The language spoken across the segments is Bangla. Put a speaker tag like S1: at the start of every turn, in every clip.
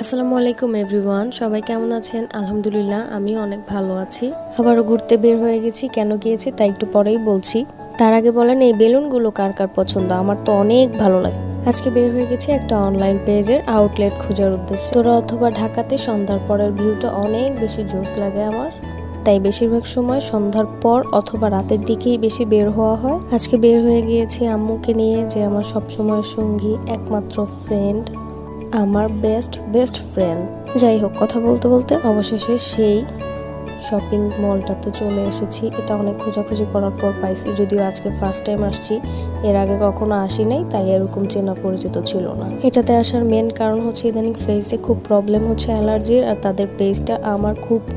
S1: আসসালামু আলাইকুম এভরিওয়ান, সবাই কেমন আছেন? আলহামদুলিল্লাহ, আমি অনেক ভালো আছি। আবারও ঘুরতে বের হয়ে গেছি। কেন গিয়েছি তা একটু পরেই বলছি। তার আগে বলেন, এই বেলুনগুলো কার কার পছন্দ? আমার তো অনেক ভালো লাগে। আজকে বের হয়ে গেছি একটা অনলাইন পেজের আউটলেট খোঁজার উদ্দেশ্যে। তোরা অথবা ঢাকাতে সন্ধ্যার পরের ভিউটা অনেক বেশি জোস লাগে আমার, তাই বেশিরভাগ সময় সন্ধ্যার পর অথবা রাতের দিকেই বেশি বের হওয়া হয়। আজকে বের হয়ে গিয়েছি আম্মুকে নিয়ে, যে আমার সবসময়ের সঙ্গী, একমাত্র ফ্রেন্ড, আমার বেস্ট ফ্রেন্ড। যাই হোক, কথা বলতে বলতে অবশেষে সেই শপিং মলটাতে চলে এসেছি। এটা অনেক খোঁজাখুঁজি করার পর পাইছি, যদিও আজকে ফার্স্ট টাইম আসছি, এর আগে কখনো আসি নাই, তাই এরকম চেনা পরিচিত ছিল না। এটাতে আসার মেন কারণ হচ্ছে ইদানিং ফেসে খুব প্রবলেম হচ্ছে অ্যালার্জির, আর তাদের পেজটা আমার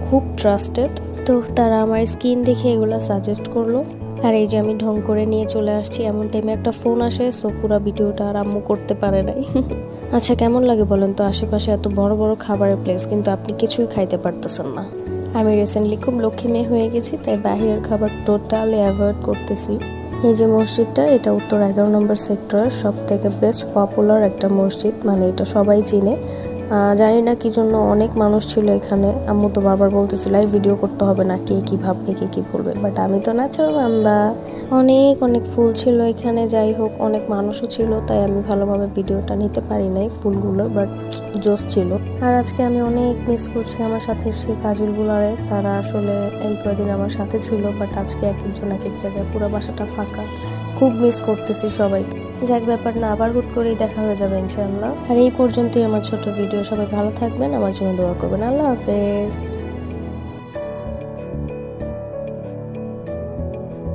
S1: খুব ট্রাস্টেড। তো তারা আমার স্কিন দেখে এগুলো সাজেস্ট করলো। আর এই যে আমি ঢং করে নিয়ে চলে আসছি, এমন টাইমে একটা ফোন আসে, সো পুরো ভিডিওটা আর আম্মু করতে পারে নাই। আচ্ছা, কেমন লাগে বলেন তো আশেপাশে এত বড় বড় খাবারের প্লেস, কিন্তু আপনি কিছুই খাইতে পারতেছেন না। আমি রিসেন্টলি খুব লক্ষ্মী মেয়ে হয়ে গেছি, তাই বাহিরের খাবার টোটালি অ্যাভয়েড করতেছি। এই যে মসজিদটা, এটা উত্তর 11 নম্বর সেক্টরের সব থেকে বেস্ট পপুলার একটা মসজিদ, মানে এটা সবাই চিনে। জানি না কি জন্য অনেক মানুষ ছিল এখানে। আম্মু তো বারবার বলতেছিল এই ভিডিও করতে হবে না, কে কি ভাববে, কে কি বলবে, বাট আমি তো ন্যাচারাল বান্দা। অনেক ফুল ছিল এখানে, যাই হোক অনেক মানুষও ছিল, তাই আমি ভালোভাবে ভিডিওটা নিতে পারি নাই ফুলগুলো, বাট জোস ছিল। আর আজকে আমি অনেক মিস করছি আমার সাথে সেই কাজিনগুলারে। তারা আসলে এই কয়দিন আমার সাথে ছিল, বাট আজকে এক একজন এক এক জায়গায়, পুরো বাসাটা ফাঁকা। খুব মিস করতেছি সবাইকে। যাক, ব্যাপার না, আবার হুট করেই দেখা হয়ে যাবে ইনশাআল্লাহ। আর এই পর্যন্তই আমার ছোট ভিডিও। সবাই ভালো থাকবেন, আমার জন্য দোয়া করবেন। আল্লাহ হাফেজ।